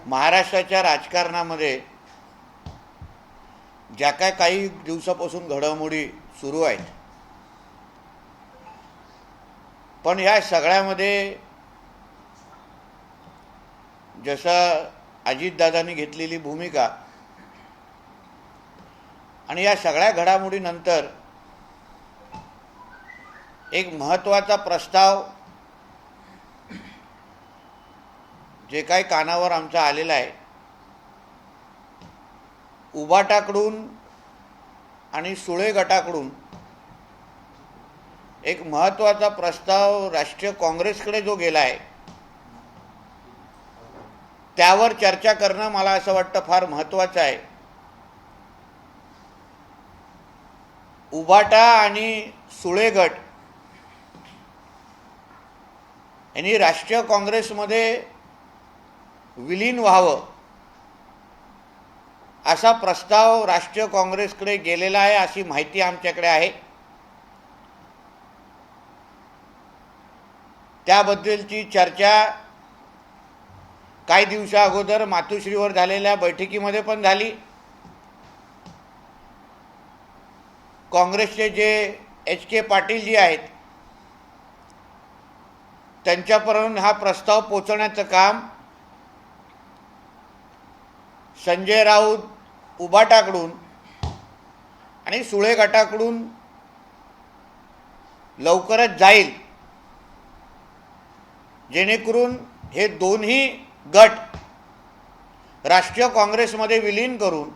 महाराष्ट्राच्या राजकारणामध्ये ज्या काही दिवसापासून घडामोडी सुरू आहेत, पण ह्या सगळ्यामध्ये जसं अजितदादांनी घेतलेली भूमिका आणि या सगळ्या घडामोडीनंतर एक महत्त्वाचा प्रस्ताव जे काही कानावर आमचा आलेला आहे, उबाटाकडून आणि सुळे गटाकडून एक महत्त्वाचा प्रस्ताव राष्ट्रीय काँग्रेसकडे जो गेला आहे, त्यावर चर्चा करणं मला असं वाटतं फार महत्त्वाचं आहे. उबाटा आणि सुळे गट यांनी राष्ट्रीय काँग्रेसमध्ये विलीन व्हावं असा प्रस्ताव राष्ट्रीय काँग्रेसकडे गेलेला आहे अशी माहिती आमच्याकडे आहे. त्याबद्दलची चर्चा काही दिवसा अगोदर मातोश्रीवर झालेल्या बैठकीमध्ये पण झाली. काँग्रेसचे जे HK पाटील जी आहेत त्यांच्यापर्यंत हा प्रस्ताव पोहोचवण्याचं काम संजय राऊत उबाटाकडून आणि सुळे गटाकडून लवकरच जाईल, जेणेकरून हे दोन्ही गट राष्ट्रीय काँग्रेसमध्ये विलीन करून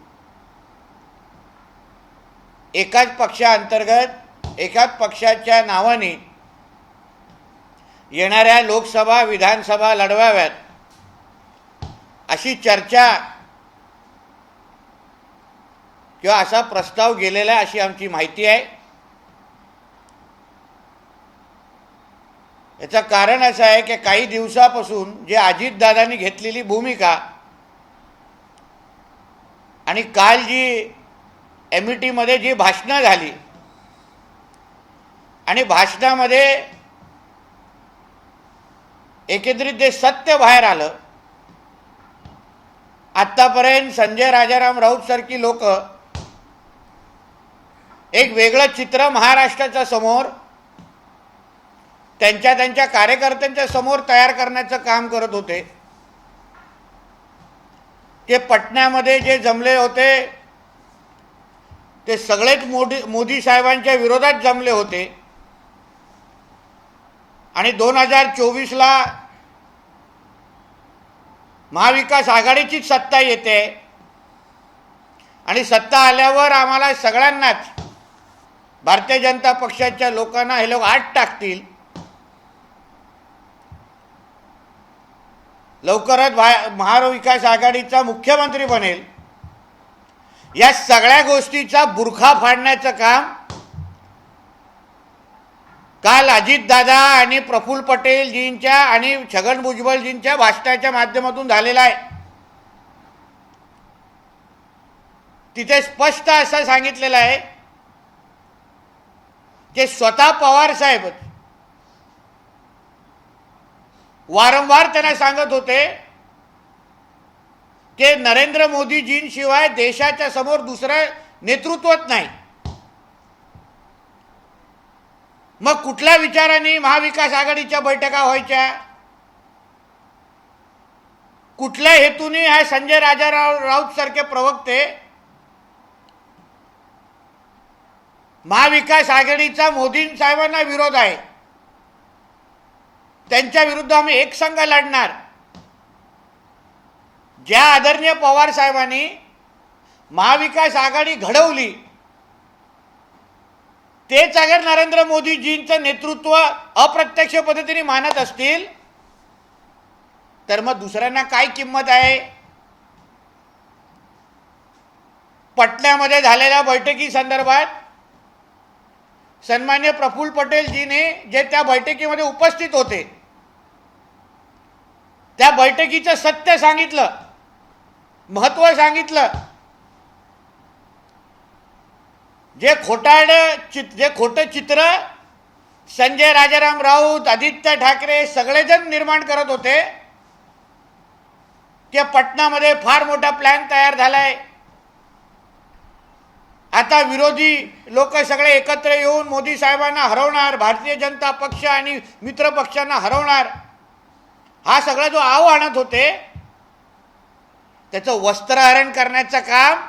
एकाच पक्षाअंतर्गत एकाच पक्षाच्या नावाने येणाऱ्या लोकसभा विधानसभा लढवाव्यात अशी चर्चा किंवा असा प्रस्ताव गेलेला आहे अशी आमची माहिती आहे. याचं कारण असं आहे की काही दिवसापासून जे अजितदादांनी घेतलेली भूमिका आणि काल जी METमध्ये जी भाषणं झाली आणि भाषणामध्ये एकत्रित जे सत्य बाहेर आलं, आत्तापर्यंत संजय राजाराम राऊत सारखी लोक एक वेगळं चित्र महाराष्ट्राच्या समोर त्यांच्या कार्यकर्त्यांच्या समोर तयार करण्याचं काम करत होते. ते पटण्यामध्ये जे जमले होते ते सगळेच मोदी साहेबांच्या विरोधात जमले होते आणि 2024ला महाविकास आघाडीचीच सत्ता येते आणि सत्ता आल्यावर आम्हाला सगळ्यांनाच भारतीय जनता पक्षाच्या लोकांना हे लोक आत टाकतील. लवकरच महाविकास आघाडीचा मुख्यमंत्री बनेल. या सगळ्या गोष्टीचा बुरखा फाडण्याचं काम काल अजितदादा आणि प्रफुल्ल पटेलजींच्या आणि छगन भुजबळजींच्या भाषणाच्या माध्यमातून झालेला आहे. तिथे स्पष्ट असं सांगितलेलं आहे की स्वतः पवार साहेब वारंवार त्यांना सांगत होते की नरेंद्र मोदीजींशिवाय देशाच्या समोर दुसरं नेतृत्वच नाही. मग कुठल्या विचाराने महाविकास आघाडीच्या बैठका व्हायच्या, कुठल्या हेतूने हा संजय राऊत सारखे प्रवक्ते महाविकास आघाडीचा मोदी साहेबांना विरोध आहे, त्यांच्या विरुद्ध आम्ही एक संघ लढणार. ज्या आदरणीय पवार साहेबांनी महाविकास आघाडी घडवली तेच अगर नरेंद्र मोदीजींचं नेतृत्व अप्रत्यक्ष पद्धतीने मानत असतील तर मग दुसऱ्यांना काय किंमत आहे. पटण्यामध्ये झालेल्या बैठकी संदर्भात सन्मान्य प्रफुल्ल पटेलजीने जे त्या बैठकीमध्ये उपस्थित होते त्या बैठकीचं सत्य सांगितलं, महत्त्व सांगितलं. जे खोटं चित्र संजय राजाराम राऊत, आदित्य ठाकरे सगळेजण निर्माण करत होते की पटनामध्ये फार मोठा प्लॅन तयार झालाय, आता विरोधी लोक सगळे एकत्र येऊन मोदी साहेबांना हरवणार, भारतीय जनता पक्ष आणि मित्र पक्षांना हरवणार, हा सगळा जो आव आणत होते त्याचं वस्त्रहरण करण्याचं काम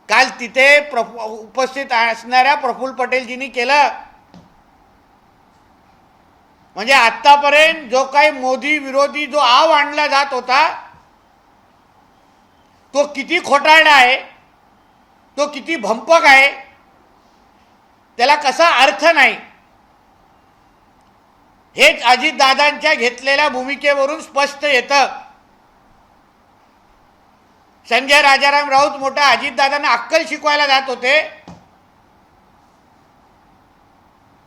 काल तिथे उपस्थित असणाऱ्या प्रफुल्ल पटेलजींनी केलं. म्हणजे आतापर्यंत जो काही मोदी विरोधी जो आव आणला जात होता तो किती खोटारडा आहे, तो किती भंपक आहे, त्याला कसा अर्थ नाही, हेच अजितदादांच्या घेतलेल्या भूमिकेवरून स्पष्ट येतं. संजय राजाराम राऊत मोठा अजितदादांना अक्कल शिकवायला जात होते.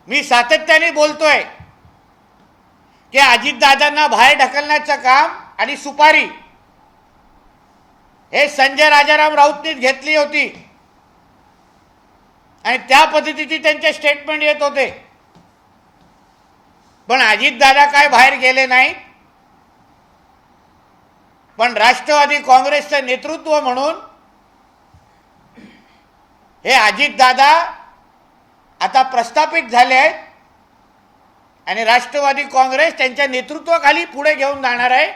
मी सातत्याने बोलतोय की अजितदादांना बाहेर ढकलण्याचं काम आणि सुपारी हे संजय राजाराम राऊतनीच घेतली होती आणि त्या पद्धतीचे त्यांचे स्टेटमेंट येत होते. पण अजितदादा काय बाहेर गेले नाहीत, पण राष्ट्रवादी काँग्रेसचं नेतृत्व म्हणून हे अजितदादा आता प्रस्थापित झाले आहेत आणि राष्ट्रवादी काँग्रेस त्यांच्या नेतृत्वाखाली पुढे घेऊन जाणार आहे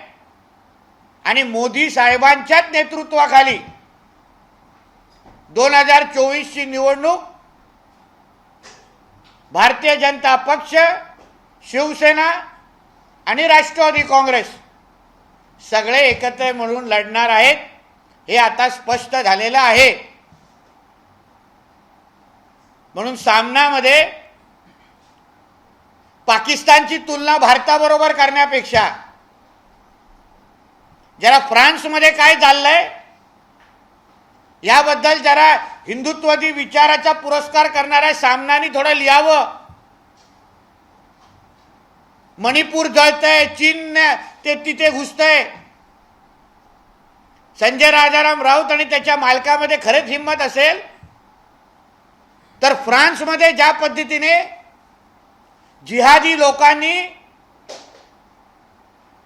आणि मोदी साहेबांच्याच नेतृत्वाखाली 2024 ची निवडणूक भारतीय जनता पक्ष, शिवसेना आणि राष्ट्रवादी काँग्रेस सगळे एकत्र मिळून लढणार आहेत, हे आता स्पष्ट झालेलं आहे. म्हणून सामनामध्ये पाकिस्तानची तुलना भारताबरोबर करण्यापेक्षा जरा फ्रान्समध्ये काय चाललंय याबद्दल जरा हिंदुत्ववादी विचाराचा पुरस्कार करणाऱ्या सामनानी थोडं लिहावं. मणिपूर जळतंय, चीन ते तिथे घुसतंय. संजय राजाराम राऊत आणि त्याच्या मालकामध्ये खरेच हिंमत असेल तर फ्रान्समध्ये ज्या पद्धतीने जिहादी लोकांनी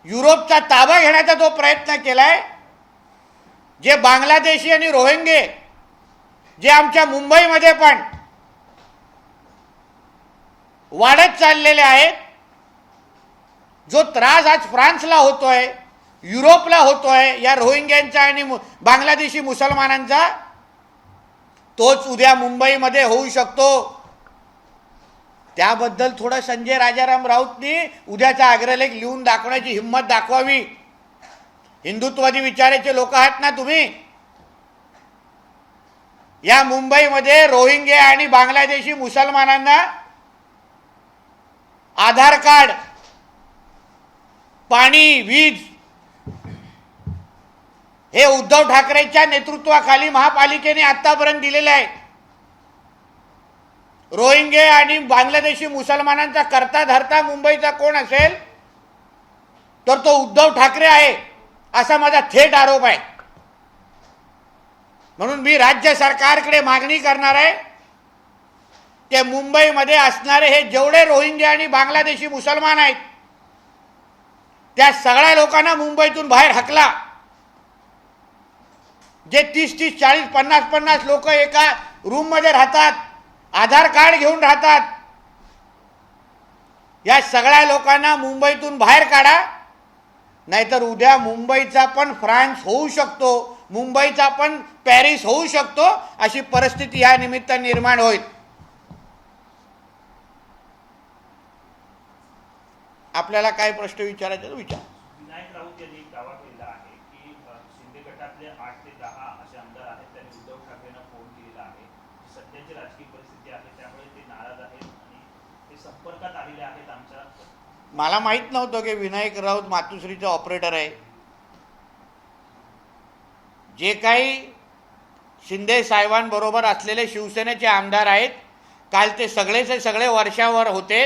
युरोपचा ताबा घेण्याचा जो प्रयत्न केलाय, जे बांगलादेशी आणि रोहिंगे जे आमच्या मुंबईमध्ये पण वाढत चाललेले आहेत, जो त्रास आज फ्रान्सला होतोय, युरोपला होतोय या रोहिंग्यांचा आणि बांगलादेशी मुसलमानांचा, तोच उद्या मुंबईमध्ये होऊ शकतो. त्याबद्दल थोडं संजय राजाराम राऊतनी उद्याचा अग्रलेख लिहून दाखवण्याची हिंमत दाखवावी. हिंदुत्ववादी विचाराचे लोक आहात ना तुम्ही. या मुंबईमध्ये रोहिंगे आणि बांगलादेशी मुसलमानांना आधार कार्ड, पाणी, वीज हे उद्धव ठाकरेंच्या नेतृत्वाखाली महापालिकेने आतापर्यंत दिलेले आहे. रोहिंगे आणि बांगलादेशी मुसलमानांचा करता धरता मुंबईचा कोण असेल तर तो उद्धव ठाकरे आहे, असा माझा थेट आरोप आहे. म्हणून मी राज्य सरकारकडे मागणी करणार आहे की मुंबईमध्ये असणारे हे जेवढे रोहिंगे आणि बांगलादेशी मुसलमान आहेत त्या सगळ्या लोकांना मुंबईतून बाहेर हकला. जे 30-30, 40, 50-50 लोक एका रूम मध्ये राहतात, आधार कार्ड घेऊन राहतात, या सगळ्या लोकांना मुंबईतून बाहेर काढा, नाहीतर उद्या मुंबईचा पण फ्रान्स होऊ शकतो, मुंबईचा पण पॅरिस होऊ शकतो, अशी परिस्थिती या निमित्ताने निर्माण होईल. आपल्याला काय प्रश्न विचारायचे विचार. विनायक राऊत यांनी दावा केला आहे की शिंदे गटातले 8 ते 10 असे आमदार आहेत, त्यांनी उद्धव ठाकरेंना फोन केलेला आहे. सध्याची राजकीय परिस्थिती आहे त्यामुळे ते नाराज आहेत आणि ते संपर्कात आलेले आहेत आमच्या. मला माहित नव्हतं की विनायक राऊत मातुश्रीचा ऑपरेटर आहे. जे काही शिंदे साहेबांबरोबर असलेले शिवसेनेचे आमदार आहेत, काल ते सगळेचे सगळे वर्षावर होते.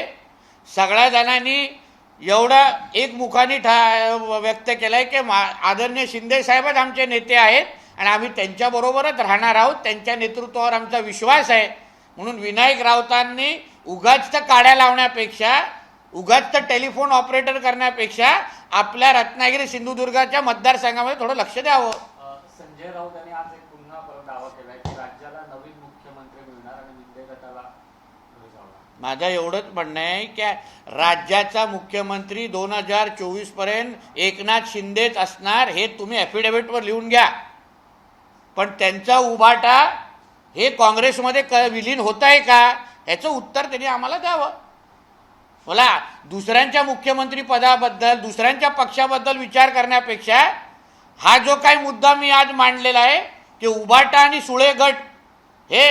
सगळ्या जणांनी एवढं एकमुखाने व्यक्त केलंय की आदरणीय शिंदे साहेबच आमचे नेते आहेत आणि आम्ही त्यांच्याबरोबरच राहणार आहोत, त्यांच्या नेतृत्वावर आमचा विश्वास आहे. म्हणून विनायक राऊतांनी उगाच काड्या लावण्यापेक्षा उगाच तर टेलिफोन ऑपरेटर करण्यापेक्षा आपल्या रत्नागिरी सिंधुदुर्गाच्या मतदारसंघामध्ये थोडं लक्ष द्यावं. संजय राऊत यांनी आज एक पुन्हा परत दावा केलाय की राज्याला नवीन मुख्यमंत्री मिळणार आणि शिंदे गटाला धुळे जावणार. माझं एवढंच म्हणणं आहे की राज्याचा मुख्यमंत्री 2024 पर्यंत एकनाथ शिंदेच असणार हे तुम्ही ॲफिडेव्हिटवर लिहून घ्या. पण त्यांचा उभाटा हे काँग्रेसमध्ये विलीन होत आहे का ह्याचं उत्तर त्यांनी आम्हाला द्यावं. मला दुसऱ्यांच्या मुख्यमंत्री पदाबद्दल दुसऱ्यांच्या पक्षाबद्दल विचार करण्यापेक्षा हा जो काही मुद्दा मी आज मांडलेला आहे की उभाटा आणि सुळे गट हे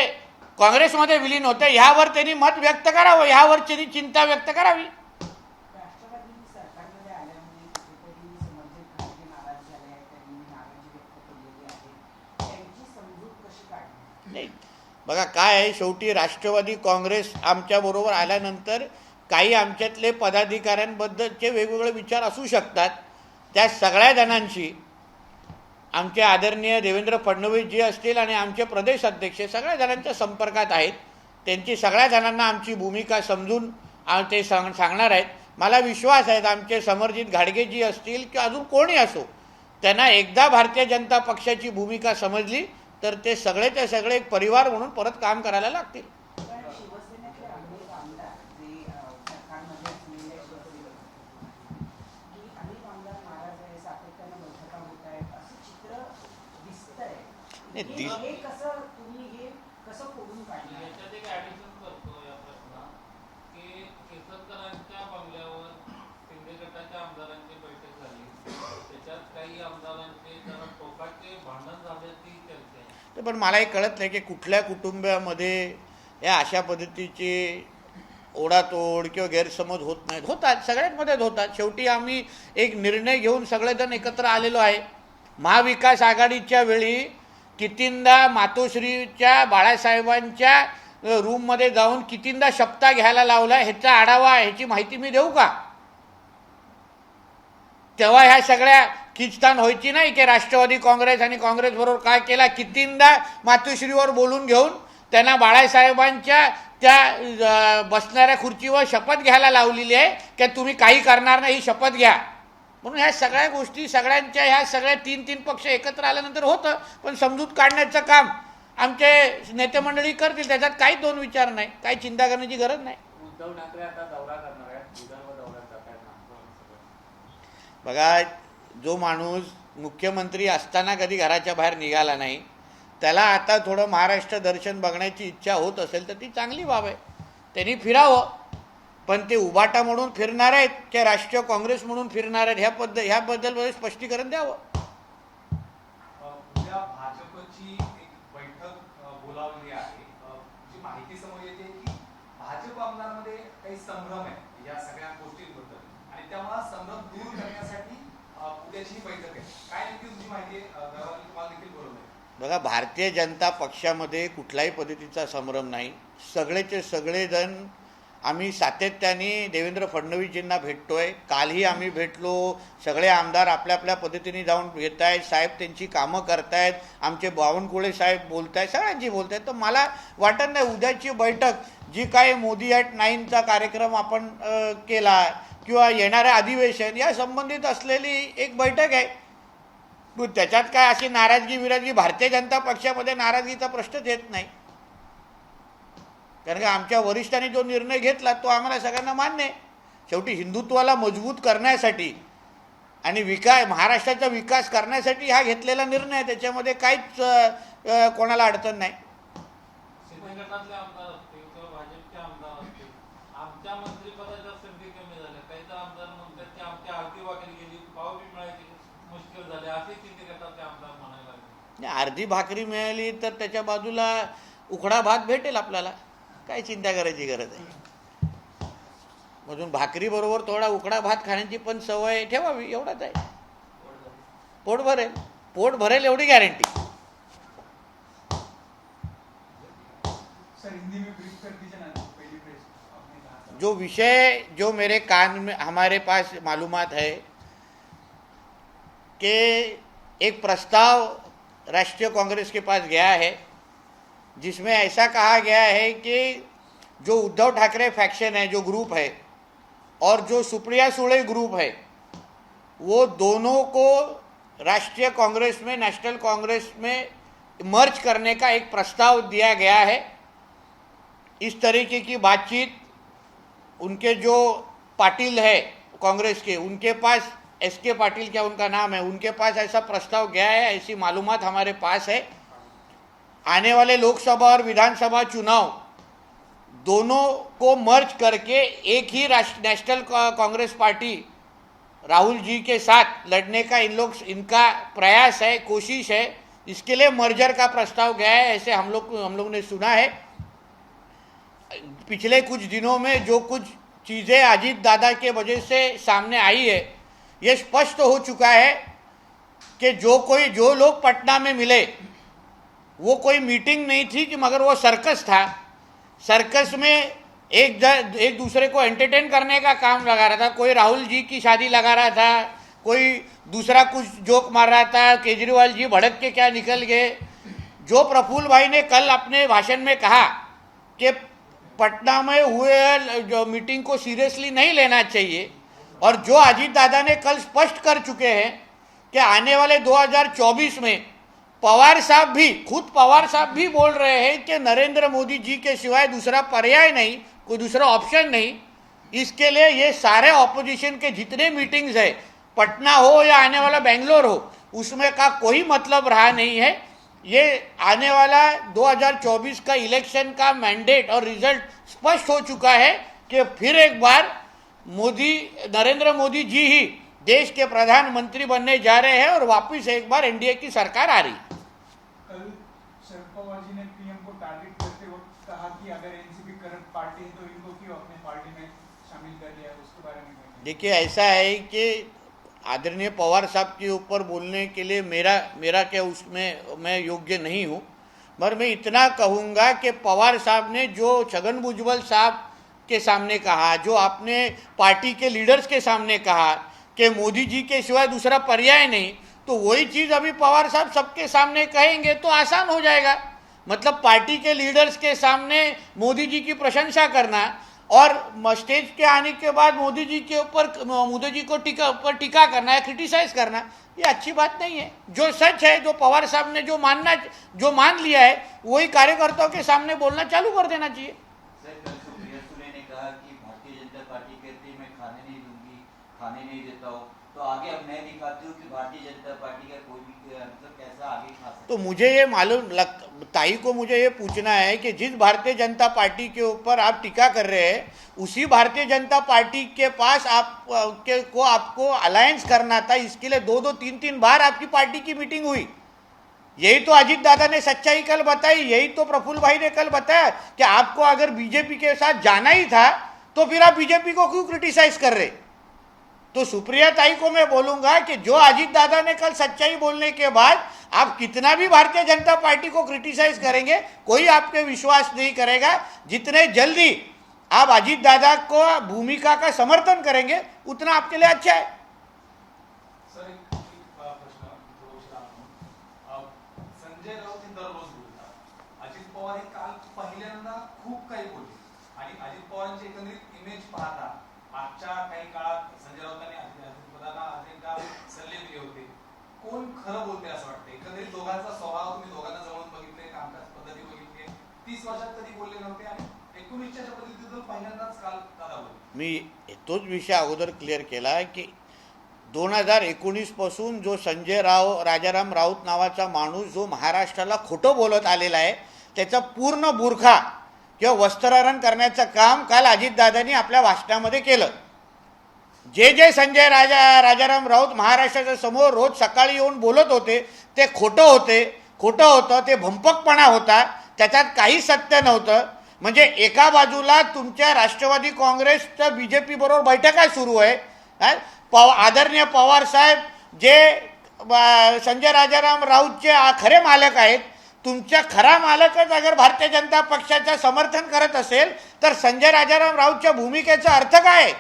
काँग्रेसमध्ये विलीन होते ह्यावर त्यांनी मत व्यक्त करावं, ह्यावर त्यांनी चिंता व्यक्त करावी. राष्ट्रवादी सरकारमध्ये आल्यामुळे कुठेतरी समर्जित खासगी नाराज झाले आहेत, त्यांनी नाराजी व्यक्त केलेली आहे. त्यांची समजूत कशी काढली? नाही बघा काय आहे, शेवटी राष्ट्रवादी काँग्रेस आमच्याबरोबर आल्यानंतर काही आमच्यातले पदाधिकाऱ्यांबद्दलचे वेगवेगळे विचार असू शकतात. त्या सगळ्या जणांशी आमचे आदरणीय देवेंद्र फडणवीस जी असतील आणि आमचे प्रदेश अध्यक्ष सगळ्या जणांच्या संपर्कात आहेत. त्यांची सगळ्या जणांना आमची भूमिका समजून ते सांगणार आहेत. मला विश्वास आहे आमचे समरजित घाडगे जी असतील किंवा अजून कोणी असो त्यांना एकदा भारतीय जनता पक्षाची भूमिका समजली तर ते सगळेचे सगळे एक परिवार म्हणून परत काम करायला लागतील. पण शिवसेनेतले अनेक आमदार जे सरकारमध्ये असलेले शिवसेनेचे की अनेक आमदार नाराज आहे, सातत्यानं बैठका होत आहेत, असं चित्र दिसतंय. नाही, हे कसं तुम्ही हे कसं खोडून काढलं? याच्यात एक ऍडिशन करतो या प्रश्नात की केसरकरांच्या बंगल्यावर शिंदे गटाच्या आमदारांची बैठक झाली. त्याच्यात काही आमदारांचे जरा टोकाचे भांडण झाल्याची चर्चा आहे. पण मला हे कळत नाही की कुठल्या कुटुंबामध्ये या अशा पद्धतीची ओढातोड किंवा गैरसमज होत नाहीत. होतात, सगळ्यांमध्येच होतात. शेवटी आम्ही एक निर्णय घेऊन सगळेजण एकत्र आलेलो आहे. महाविकास आघाडीच्या वेळी कितींदा मातोश्रीच्या बाळासाहेबांच्या रूममध्ये जाऊन कितींदा शपथा घ्यायला लावला ह्याचा आढावा ह्याची माहिती मी देऊ का? तेव्हा ह्या सगळ्या खिचतान व्हायची नाही की राष्ट्रवादी काँग्रेस आणि काँग्रेस बरोबर काय केला. कितींदा मातोश्रीवर बोलून घेऊन त्यांना बाळासाहेबांच्या त्या बसणाऱ्या खुर्चीवर शपथ घ्यायला लावलेली आहे की तुम्ही काही करणार नाही ही शपथ घ्या. म्हणून ह्या सगळ्या गोष्टी सगळ्यांच्या ह्या सगळ्या तीन पक्ष एकत्र आल्यानंतर होतं. पण समजूत काढण्याचं काम आमचे नेते मंडळी करतील, त्याच्यात काही दोन विचार नाही, काही चिंता करण्याची गरज नाही. उद्धव ठाकरे आता दौरा करणार आहेत, विदर्भ दौऱ्यात जात आहेत नागपूर आणि सगळं. बघा जो माणूस मुख्यमंत्री असताना कधी घराच्या बाहेर निघाला नाही त्याला आता थोडं महाराष्ट्र दर्शन बघण्याची इच्छा होत असेल तर ती चांगली बाब आहे. त्यांनी फिरावं. पण ते उभाटा म्हणून फिरणार आहेत की राष्ट्रीय काँग्रेस म्हणून फिरणार आहेत ह्याबद्दल स्पष्टीकरण द्यावं. उद्या भाजपची एक बैठक बोलावली आहे. जी माहिती समोर येते की भाजप आमदारांमध्ये काही संभ्रम आहे या सगळ्या गोष्टींबद्दल आणि त्यामुळे संभ्रम दूर करण्यासाठी उद्याची ही बैठक आहे. काय नेमकी तुमची माहिती आहे? तुम्हाला देखील बरोबर आहे. बघा भारतीय जनता पक्षामध्ये कुठल्याही पद्धतीचा संभ्रम नाही. सगळेचे सगळेजण आम्ही सातत्याने देवेंद्र फडणवीसजींना भेटतोय. कालही आम्ही भेटलो. सगळे आमदार आपल्या आपल्या पद्धतीने जाऊन भेट आहेत. साहेब त्यांची कामं करतायत. आमचे बावनकुळे साहेब बोलत आहेत, सगळ्यांची बोलत आहेत. तर मला वाटत नाही उद्याची बैठक जी काय मोदी ॲट 9चा कार्यक्रम आपण केला किंवा येणाऱ्या अधिवेशन या संबंधित असलेली एक बैठक आहे. त्याच्यात काय अशी नाराजगी भारतीय जनता पक्षामध्ये नाराजगीचा प्रश्नच येत नाही. कारण का आमच्या वरिष्ठांनी जो निर्णय घेतला तो आम्हाला सगळ्यांना मान्य आहे. शेवटी हिंदुत्वाला मजबूत करण्यासाठी आणि महाराष्ट्राचा विकास करण्यासाठी हा घेतलेला निर्णय आहे. त्याच्यामध्ये काहीच कोणाला अडचण नाही. शिंदे गटातले आमदार असतील किंवा भाजपचे आमदार असतील, आमच्या मंत्रिपदाच्या संधी कमी झाल्या. काही तर आमदार म्हणतात की आमच्या आरती वाकडी गेली, पाव बी मिळायची मुश्किल झाले, असे शिंदे गटाचे आमदार म्हणायला लागले. अर्धी भाकरी मिळाली तर त्याच्या बाजूला उकडा भात भेटेल आपल्याला. काय चिंता करायची गरज आहे. म्हणून भाकरीबरोबर थोडा उकडा भात खाण्याची पण सवय ठेवावी एवढंच आहे. पोट भरेल एवढी गॅरंटी. सर हिंदी में ब्रीफ कर दीजिए ना पहली प्रेस आपने कहा. जो विषय जो मेरे कान में हमारे पास मालूमात है कि एक प्रस्ताव राष्ट्रीय कांग्रेस के पास गया है जिसमें ऐसा कहा गया है कि जो उद्धव ठाकरे फैक्शन है, जो ग्रुप है, और जो सुप्रिया सुळे ग्रुप है, वो दोनों को राष्ट्रीय कांग्रेस में, नेशनल कांग्रेस में मर्ज करने का एक प्रस्ताव दिया गया है। इस तरीके की बातचीत उनके जो पाटिल है कांग्रेस के, उनके पास एसके पाटिल क्या उनका नाम है, उनके पास ऐसा प्रस्ताव गया है, ऐसी मालूमात हमारे पास है। आने वाले लोकसभा और विधानसभा चुनाव दोनों को मर्ज करके एक ही नेशनल कांग्रेस पार्टी राहुल जी के साथ लड़ने का इनका प्रयास है, कोशिश है। इसके लिए मर्जर का प्रस्ताव गया है, ऐसे हम लोग ने सुना है। पिछले कुछ दिनों में जो कुछ चीज़ें अजीत दादा के वजह से सामने आई है, ये स्पष्ट हो चुका है कि जो लोग पटना में मिले वो कोई मीटिंग नहीं थी कि मगर वो सर्कस था। सर्कस में एक दूसरे को एंटरटेन करने का काम लगा रहा था। कोई राहुल जी की शादी लगा रहा था, कोई दूसरा कुछ जोक मार रहा था, केजरीवाल जी भड़क के क्या निकल गए। जो प्रफुल्ल भाई ने कल अपने भाषण में कहा कि पटना में हुए जो मीटिंग को सीरियसली नहीं लेना चाहिए, और जो अजीत दादा ने कल स्पष्ट कर चुके हैं कि आने वाले 2024 में पवार साहब भी बोल रहे हैं कि नरेंद्र मोदी जी के सिवाय दूसरा पर्याय नहीं, कोई दूसरा ऑप्शन नहीं। इसके लिए ये सारे ऑपोजिशन के जितने मीटिंग्स है, पटना हो या आने वाला बेंगलोर हो, उसमें का कोई मतलब रहा नहीं है। ये आने वाला 2024 का इलेक्शन का मैंडेट और रिजल्ट स्पष्ट हो चुका है कि फिर एक बार नरेंद्र मोदी जी ही देश के प्रधानमंत्री बनने जा रहे हैं और वापस एक बार एनडीए की सरकार आ रही। कल शरद पवार जी ने पीएम को टारगेट करते वक्त कहा कि अगर एनसीपी करंट पार्टी है तो इनको क्यों अपने पार्टी में शामिल कर लिया, उसके बारे में देखिए, ऐसा है कि आदरणीय पवार साहब के ऊपर बोलने के लिए मेरा क्या उसमें मैं योग्य नहीं हूँ, मगर मैं इतना कहूँगा कि पवार साहब ने जो छगन भुजबल साहब के सामने कहा, जो आपने पार्टी के लीडर्स के सामने कहा कि मोदी जी के सिवाय दूसरा पर्याय नहीं, तो वही चीज़ अभी पवार साहब सबके सामने कहेंगे तो आसान हो जाएगा। मतलब पार्टी के लीडर्स के सामने मोदी जी की प्रशंसा करना और स्टेज के आने के बाद मोदी जी को टीका करना है, क्रिटिसाइज करना, ये अच्छी बात नहीं है। जो सच है, जो पवार साहब ने जो मान लिया है, वही कार्यकर्ताओं के सामने बोलना चालू कर देना चाहिए। सर, कल सुप्रिया सुले ने कहा कि भारतीय जनता पार्टी कहती है मैं खाने नहीं दूंगी, खाने नहीं देता हूँ, तो आगे अब मैं दिखाती हूँ कि भारतीय जनता पार्टी का कोई भी मतलब कैसा आगे खा सकता। तो मुझे ये ताई को मुझे ये पूछना है कि जिस भारतीय जनता पार्टी के ऊपर आप टीका कर रहे हैं, उसी भारतीय जनता पार्टी के पास आपको अलायंस करना था। इसके लिए 2-2, 3-3 बार आपकी पार्टी की मीटिंग हुई। यही तो अजीत दादा ने सच्चाई कल बताई, यही तो प्रफुल्ल भाई ने कल बताया कि आपको अगर बीजेपी के साथ जाना ही था तो फिर आप बीजेपी को क्यों क्रिटिसाइज कर रहे। तो सुप्रिया ताई को मैं बोलूंगा कि जो अजीत दादा ने कल सच्चाई बोलने के बाद आप कितना भी भारतीय जनता पार्टी को क्रिटिसाइज करेंगे, कोई आपके विश्वास नहीं करेगा। जितने जल्दी आप अजीत दादा को भूमिका का समर्थन करेंगे, उतना आपके लिए अच्छा है। सर, एक प्रश्न संजय राऊत हे दररोज बोलतात, अजित पवार हे काल पहिल्यांदा खूप काही बोलले आणि अजित पवारांची एकंदरीत इमेज पाहता मागच्या काही काळात संजय राऊतांनी अजितदादांना सल्ले दिले होते। कोण खरं बोलते असं वाटतं? एकंदरीत दोघांचा स्वभाव तुम्ही दोघांना जवळून बघितले, कामकाज पद्धती बघितली, 30 वर्षात कधी बोलले नव्हते आणि 19च्या पद्धतीतून पहिल्यांदाच काल दादा बोलले। मी तोच विषय अगोदर क्लिअर केला की 2019 पासून जो संजय राजाराम राऊत नावाचा माणूस जो महाराष्ट्राला खोटं बोलत आलेला आहे, त्याचा पूर्ण बुरखा किंवा वस्त्रहरण करण्याचं काम काल अजितदादांनी आपल्या भाषणामध्ये केलं। जे संजय राजाराम राऊत महाराष्ट्राच्या समोर रोज सकाळी येऊन बोलत होते ते खोटं होतं, ते भंपकपणा होता, त्याच्यात काही सत्य नव्हतं। म्हणजे एका बाजूला तुमच्या राष्ट्रवादी काँग्रेसच्या बीजेपी बरोबर बैठका सुरू आहे, आदरणीय पवार साहेब जे संजय राजाराम राऊतचे खरे मालक आहेत, तुमचा खरा मालकच अगर भारतीय जनता पक्षाचं समर्थन करत असेल तर संजय राजाराम राऊतच्या भूमिकेचा अर्थ काय?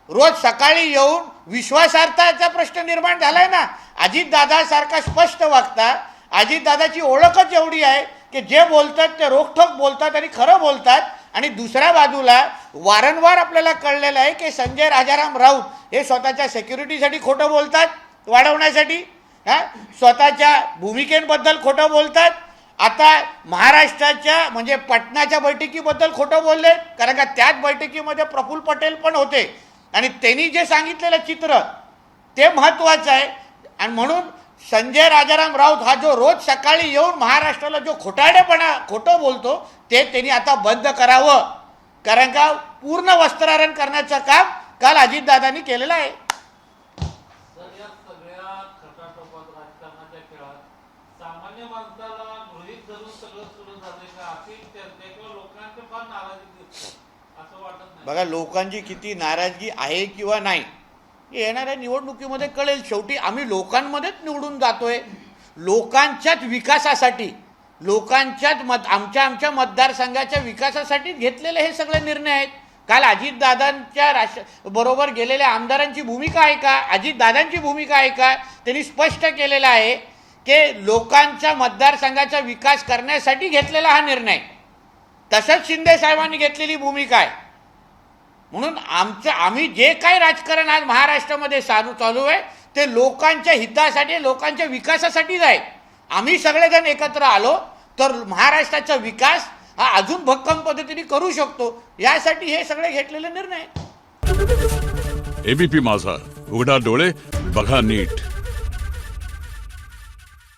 रोज सकाळी येऊन विश्वासार्हतेचा प्रश्न निर्माण झालाय ना। अजितदादा सारखा स्पष्ट वागता, अजितदादाची ओळखच एवढी आहे की जे बोलतात ते रोखठोक बोलतात आणि खरं बोलतात आणि दुसऱ्या बाजूला वारंवार आपल्याला कळलेलं आहे की संजय राजाराम राऊत हे स्वतःच्या सिक्युरिटीसाठी खोटं बोलतात, वाढवण्यासाठी, स्वतःच्या भूमिकेबद्दल खोटं बोलतात. आता महाराष्ट्राच्या म्हणजे पटनाच्या बैठकीबद्दल खोटं बोलले, कारण का त्याच बैठकीमध्ये प्रफुल्ल पटेल पण होते आणि त्यांनी जे सांगितलेलं चित्र ते महत्त्वाचं आहे. आणि म्हणून संजय राजाराम राऊत हा जो रोज सकाळी येऊन महाराष्ट्राला जो खोटं बोलतो ते त्यांनी आता बंद करावं, कारण का पूर्ण वस्त्रारण करण्याचं काम काल अजितदादांनी केलेलं आहे. तर या सगळ्या खटाटोपात राजकारणाच्या खेळात सामान्य माणसाला गृहीत धरून सगळं सुरू झालंय का अशी चर्चा किंवा लोकांची फार नाराजी दिसते असं वाटत नाही? बघा, लोकांची किती नाराजगी आहे किंवा नाही हे येणाऱ्या निवडणुकीमध्ये कळेल. शेवटी आम्ही लोकांमध्येच निवडून जातोय, लोकांच्याच विकासासाठी, आमच्या मतदारसंघाच्या विकासासाठी घेतलेले हे सगळे निर्णय आहेत. काल अजितदादांच्या बरोबर गेलेल्या आमदारांची भूमिका आहे का, अजितदादांची भूमिका आहे का, त्यांनी स्पष्ट केलेलं आहे की लोकांच्या मतदारसंघाचा विकास करण्यासाठी घेतलेला हा निर्णय. तसंच शिंदे साहेबांनी घेतलेली भूमिका आहे. म्हणून आम्ही जे काही राजकारण आज महाराष्ट्रामध्ये चालू आहे ते लोकांच्या हितासाठी, लोकांच्या विकासासाठीच आहे. आम्ही सगळेजण एकत्र आलो तर महाराष्ट्राचा विकास हा अजून भक्कम पद्धतीने करू शकतो, यासाठी हे सगळे घेतलेले निर्णय. एबीपी माझा, उघडा डोळे बघा नीट.